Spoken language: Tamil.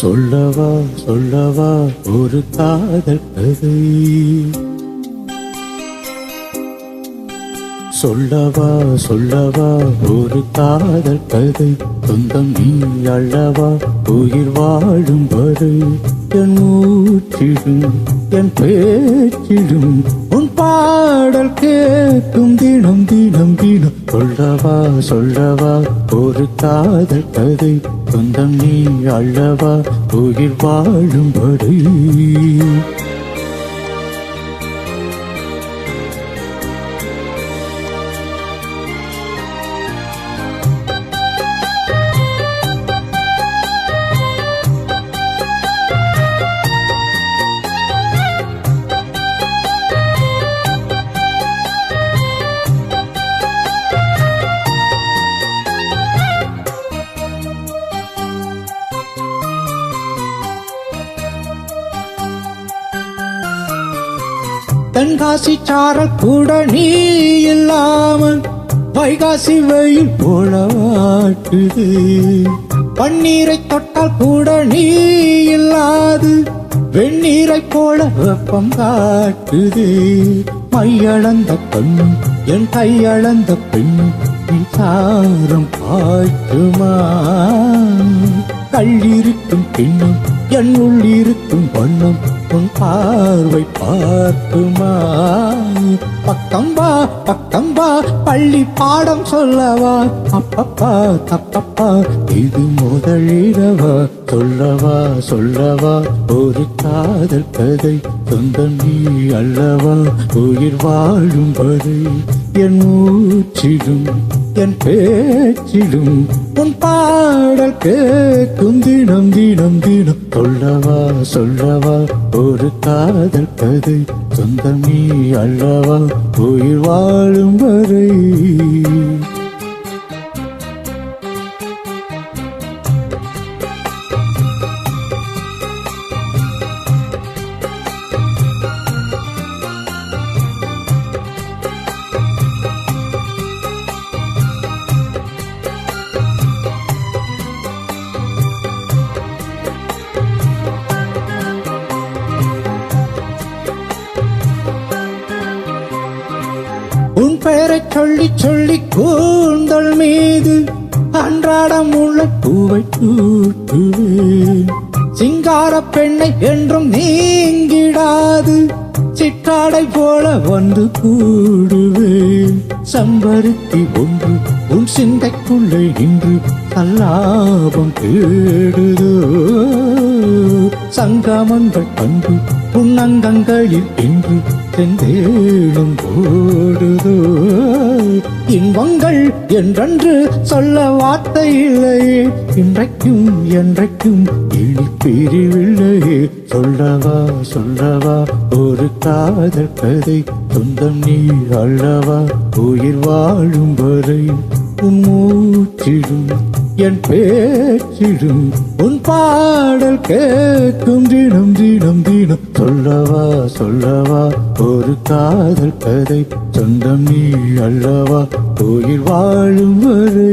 சொல்லவா சொல்லவா ஒரு காதல் கதை, சொல்லவா சொல்லவா ஒரு காதல் கதை, சொந்தம் நீ அல்லவா உயிர் வாழும் வரை, என் மூச்சிடும் என் பேச்சிடும் உன் பாடல் கேட்கும் தினம் தினம் தினம். சொல்லவா சொல்லவா ஒரு காதல் கதை, சொந்தம் நீ அல்லவா உயிர் வாழும் வரை. தென்காசி சாரல் கூட நீ இல்லாமல் வைகாசி வெயில் போல வாட்டுது, பன்னீரை தொட்டால் கூட நீ இல்லாது வெந்நீரை போல வெப்பம் காட்டுது. மையளந்த பெண்ணும் என் கையளந்த பெண்ணும் சாரம் பாய்ச்சுமா, கள்ளிருக்கும் பெண்ணும் என் உள்ளிருக்கும் வண்ணம் உன் பார்வை பார்க்குமா. பக்கம் வா பள்ளி பாடம் சொல்லவா, அப்பப்பா தப்பப்பா இது முதலிரவா. சொல்லவா சொல்லவா ஒரு காதல் கதை, சொந்தம் நீ அல்லவா உயிர் வாழும் வரை, என் மூச்சிடும் என் பேச்சிடும் உன் பாடல் கேட்கும் தினம் தினம் தினம். சொல்லவா சொல்லவா ஒரு காதல் கதை, சொந்தம் நீ அல்லவா உயிர் வாழும் வரை. உன் பெயரை சொல்லி சொல்லி கூந்தல் மீது அன்றாடம் உள்ள பூவை தூட்டுவேன், சிங்கார பெண்ணை என்றும் நீங்கிடாது சிற்றாடை போல வந்து கூடுவேன். சம்பருத்தி ஒன்று உன் சிந்தைக்குள்ளே நின்று சல்லாபம் தேடுதோ, சங்கமங்கள் கண்டு உன் அங்கங்களில் என்று செந்தேனும் ஓடுதோ. இன்பங்கள் என்றென்று சொல்ல வார்த்தை இல்லையே, இன்றைக்கும் என்றைக்கும் இனி பிரிவில்லையே. சொல்லவா சொல்லவா ஒரு காதல் கதை, சொந்தம் நீ அல்லவா உயிர் வாழும் வரை, உன் மூச்சிடும் என் பேச்சிடும் உன் பாடல் கேட்கும் தினம் தினம் தினம். சொல்லவா சொல்லவா ஒரு காதல் கதை, சொந்தம் நீ அல்லவா உயிர் வாழும் வரை.